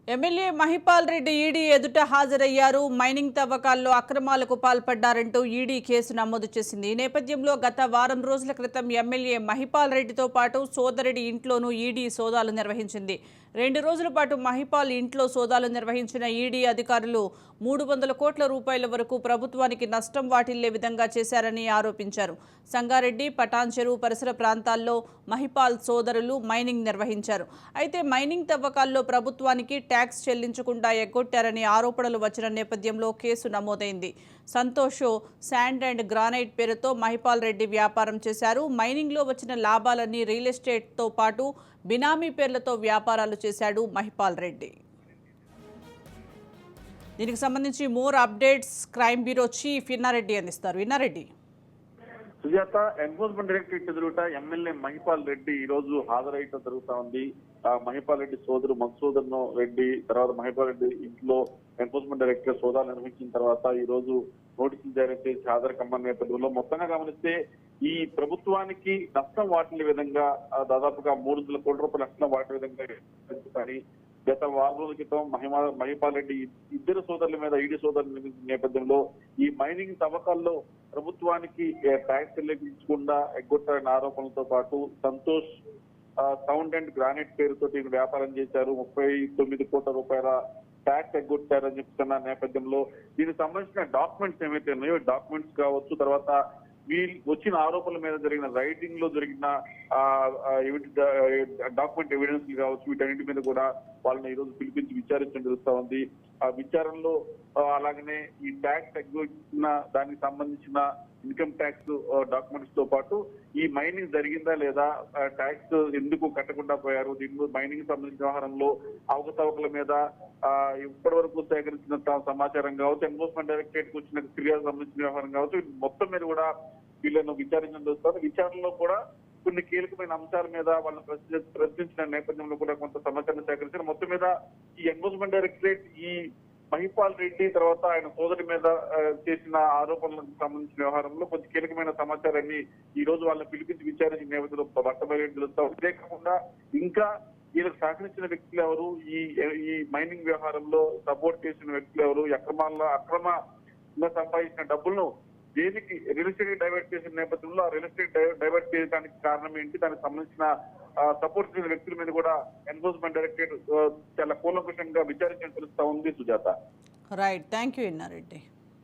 MLA Mahipal Reddy ED ఎదుట హాజరయ్యారు. Mining తవ్వకాల్లో అక్రమాలకు పాల్పడ్డారంటూ ఈడీ కేసు నమోదు చేసింది. ఈ నేపథ్యంలో గత వారం రోజుల క్రితం ఎమ్మెల్యే మహిపాల్ రెడ్డితో పాటు సోదరుడి ఇంట్లోనూ ఈడీ సోదాలు నిర్వహించింది. 2 రోజుల పాటు మహిపాల్ ఇంట్లో సోదాలు నిర్వహించిన ఈడీ అధికారులు 300 కోట్ల రూపాయల వరకు ప్రభుత్వానికి నష్టం వాటిల్లే విధంగా చేశారని ఆరోపించారు. సంగారెడ్డి, పటాన్ చెరువు పరిసర ప్రాంతాల్లో మహిపాల్ సోదరులు మైనింగ్ నిర్వహించారు. అయితే మైనింగ్ తవ్వకాల్లో ప్రభుత్వానికి ట్యాక్స్ చెల్లించకుండా ఎగ్గొట్టారని ఆరోపణలు వచ్చిన నేపథ్యంలో కేసు నమోదైంది. సంతోష్ శాండ్ అండ్ గ్రానైట్ పేరుతో మహిపాల్ రెడ్డి వ్యాపారం చేశారు. మైనింగ్లో వచ్చిన లాభాలన్నీ రియల్ ఎస్టేట్తో పాటు బినామీ పేర్లతో వ్యాపారాలు చేశాడు మహిపాల్ రెడ్డి. దీనికి సంబంధించి more updates crime bureau chief Innareddy అందిస్తారు. ఇన్నారెడ్డి. సుజాత, ఎన్ఫోర్స్మెంట్ డైరెక్టరేట్ ఎదురుట ఎమ్మెల్యే మహిపాల్ రెడ్డి ఈ రోజు హాజరయ్యడం జరుగుతా ఉంది. మహిపాల్ రెడ్డి సోదరు మధుసూదన్ రెడ్డి తర్వాత మహిపాల్ రెడ్డి ఇంట్లో ఎన్ఫోర్స్మెంట్ డైరెక్టర్ సోదాలు నిర్వహించిన తర్వాత ఈ రోజు నోటీసులు జారీ చేసి హాజరు కమ్మని నేపథ్యంలో మొత్తంగా గమనిస్తే ఈ ప్రభుత్వానికి నష్టం వాటిల్లే విధంగా దాదాపుగా 300 కోట్ల రూపాయల నష్టం వాటి విధంగా కానీ గత వారం రోజుల క్రితం మహిపాల్ రెడ్డి ఇద్దరు సోదరుల మీద ఈడీ సోదరుల నేపథ్యంలో ఈ మైనింగ్ తవ్వకాల్లో ప్రభుత్వానికి ట్యాక్స్ చెల్లించకుండా ఎగ్గొట్టారన్న ఆరోపణలతో పాటు సంతోష్ సౌండ్ అండ్ గ్రానైట్ పేరుతో వ్యాపారం చేశారు. 39 కోట్ల రూపాయల ట్యాక్స్ ఎగ్గొట్టారని చెప్తున్న నేపథ్యంలో దీనికి సంబంధించిన డాక్యుమెంట్స్ ఏవైతే ఉన్నాయో డాక్యుమెంట్స్ కావచ్చు, తర్వాత వీళ్ళు వచ్చిన ఆరోపణల మీద జరిగిన రైటింగ్ లో జరిగిన డాక్యుమెంట్ ఎవిడెన్స్ కావచ్చు, వీటన్నిటి మీద కూడా వాళ్ళని ఈ రోజు పిలిపించి విచారించడం జరుగుతా ఉంది. ఆ విచారణలో అలాగనే ఈ ట్యాక్స్ ఎగ్గొట్టిన దానికి సంబంధించిన ఇన్కమ్ ట్యాక్స్ డాక్యుమెంట్స్ తో పాటు ఈ మైనింగ్ జరిగిందా లేదా, ట్యాక్స్ ఎందుకు కట్టకుండా పోయారు, దీని మైనింగ్ సంబంధించిన వ్యవహారంలో అవకతవకల మీద ఇప్పటి వరకు సేకరించిన సమాచారం కావచ్చు, ఎన్ఫోర్స్మెంట్ డైరెక్టరేట్ కు వచ్చిన ఫిర్యాదు సంబంధించిన వ్యవహారం కావచ్చు, మొత్తం మీద కూడా వీళ్ళను విచారించడం జరుగుతుంది. విచారణలో కూడా కొన్ని కీలకమైన అంశాల మీద వాళ్ళని ప్రశ్నించిన నేపథ్యంలో కూడా కొంత సమాచారం సేకరించారు. మొత్తం మీద ఈ ఎన్ఫోర్స్మెంట్ డైరెక్టరేట్ ఈ మహిపాల్ రెడ్డి తర్వాత ఆయన సోదరి మీద చేసిన ఆరోపణలకు సంబంధించిన వ్యవహారంలో కొంచెం కీలకమైన సమాచారాన్ని ఈ రోజు వాళ్ళని పిలిపించి విచారించిన నేపథ్యంలో బట్టబయలు తెలుస్తాం. ఇదే కాకుండా ఇంకా వీళ్ళకి సహకరించిన వ్యక్తులు ఎవరు, ఈ మైనింగ్ వ్యవహారంలో సపోర్ట్ చేసిన వ్యక్తులు ఎవరు, అక్రమంగా సంపాదించిన డబ్బులను దేనికి రియల్ ఎస్టేట్ డైవర్ట్ చేసిన నేపథ్యంలో ఆ రియల్ ఎస్టేట్ డైవర్ట్ చేయడానికి కారణం ఏంటి, దానికి సంబంధించిన సపోర్ట్ చేసిన వ్యక్తుల మీద కూడా ఎన్ఫోర్స్మెంట్ డైరెక్టరేట్ చాలా కూలంకషంగా విచారించడం తెలుస్తా ఉంది. Sujatha. Right, thank you Inna Reddy.